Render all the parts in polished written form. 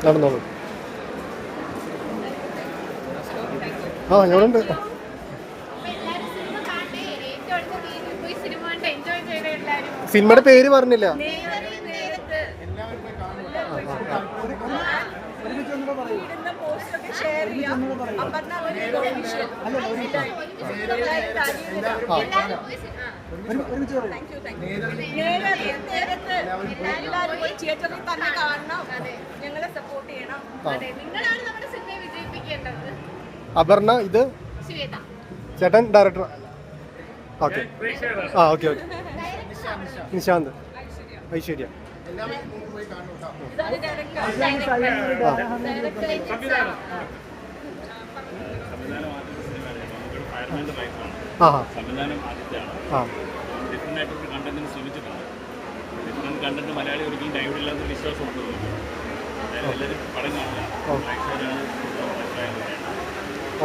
നടന്നോളൂ. ആ ഞങ്ങളുണ്ട്. സിനിമയുടെ പേര് പറഞ്ഞില്ല. അപർണ, ഇത് ചേട്ടൻ ഡയറക്ടർ. ഓക്കെ. ആ okay okay. Nishant, Aishwarya. Content Malayali ഒരിക്കലും കൈവിടില്ലാത്ത വിശ്വാസമുണ്ട്. എല്ലാവരും പടം കാണുക.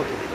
ഓക്കെ.